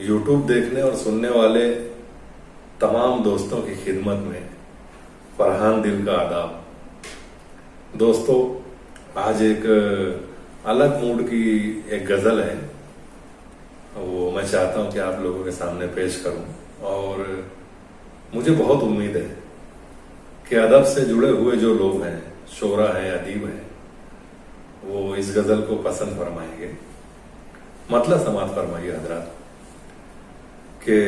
YouTube देखने और सुनने वाले तमाम दोस्तों की खिदमत में फरहान दिल का आदाब। दोस्तों, आज एक अलग मूड की एक गज़ल है, वो मैं चाहता हूं कि आप लोगों के सामने पेश करूं। और मुझे बहुत उम्मीद है कि अदब से जुड़े हुए जो लोग हैं, शोरा हैं, अदीब हैं, वो इस गज़ल को पसंद फरमाएंगे। मतलब समात फरमाइए हजरात कि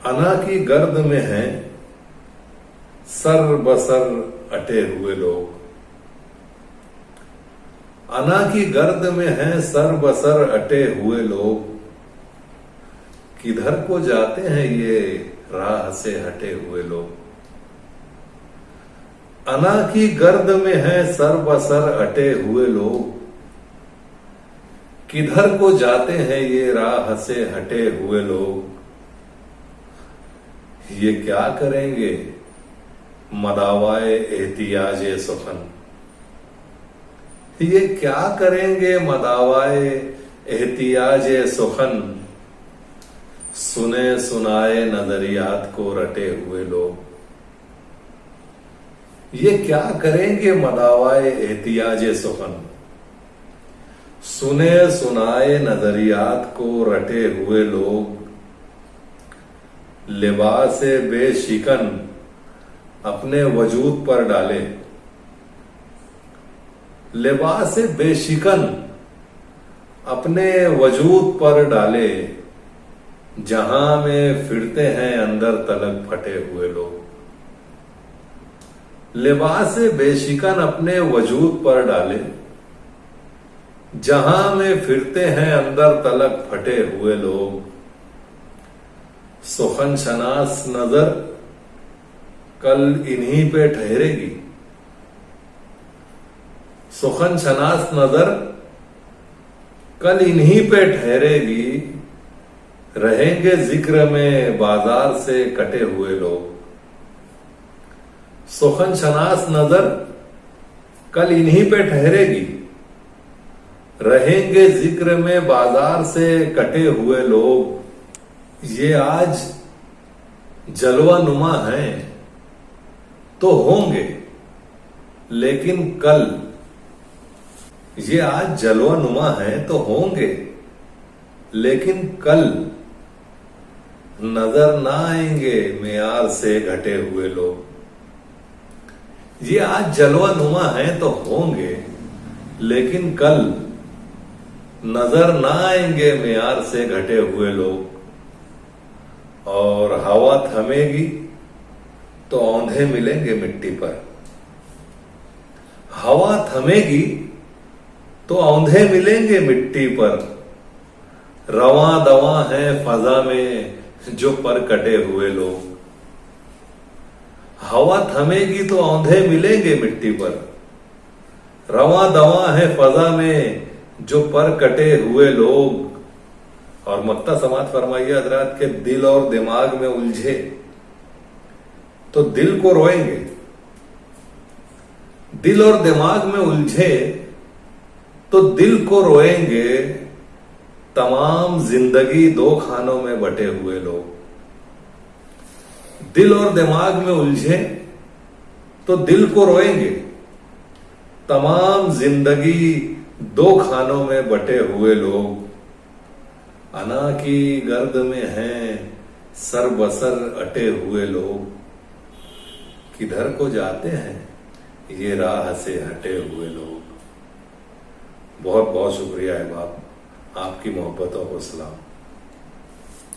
अना की गर्द में हैं सर बसर अटे हुए लोग। अना की गर्द में हैं सर बसर अटे हुए लोग, किधर को जाते हैं ये राह से हटे हुए लोग। अना की गर्द में हैं सर बसर अटे हुए लोग, किधर को जाते हैं ये राह से हटे हुए लोग। ये क्या करेंगे मदावाए एहतियाजे सुखन, ये क्या करेंगे मदावाए एहतियाजे सुखन। सुने सुनाए नजरियात को रटे हुए लोग, ये क्या करेंगे मदावाए एहतियाजे सुखन। सुने सुनाए नजरियात को रटे हुए लोग, लिबासे बेशिकन अपने वजूद पर डाले। लिबासे बेशिकन अपने वजूद पर डाले, जहां में फिरते हैं अंदर तलक फटे हुए लोग। लिबासे बेशिकन अपने वजूद पर डाले, जहां में फिरते हैं अंदर तलक फटे हुए लोग। सुखन शनास नजर कल इन्हीं पे ठहरेगी, सुखन शनास नजर कल इन्हीं पे ठहरेगी। रहेंगे जिक्र में बाजार से कटे हुए लोग। सुखन शनास नजर कल इन्हीं पे ठहरेगी, रहेंगे जिक्र में बाजार से कटे हुए लोग। ये आज जलवा नुमा हैं तो होंगे लेकिन कल, ये आज जलवा नुमा हैं तो होंगे लेकिन कल नजर ना आएंगे मेयार से घटे हुए लोग। ये आज जलवा नुमा हैं तो होंगे लेकिन कल नजर ना आएंगे मेयार से घटे हुए लोग। और हवा थमेगी तो औंधे मिलेंगे मिट्टी पर, हवा थमेगी तो औंधे मिलेंगे मिट्टी पर। रवां दवा है फजा में जो पर कटे हुए लोग। हवा थमेगी तो औंधे मिलेंगे मिट्टी पर, रवां दवा है फजा में जो पर कटे हुए लोग। और मक्ता समात फरमाइए हजरात के दिल और दिमाग में उलझे तो दिल को रोएंगे, दिल और दिमाग में उलझे तो दिल को रोएंगे। तमाम जिंदगी दो खानों में बटे हुए लोग। दिल और दिमाग में उलझे तो दिल को रोएंगे, तमाम जिंदगी दो खानों में बटे हुए लोग। अना की गर्द में हैं सर बसर अटे हुए लोग, किधर को जाते हैं ये राह से हटे हुए लोग। बहुत बहुत शुक्रिया है बाप, आपकी मोहब्बतों को सलाम।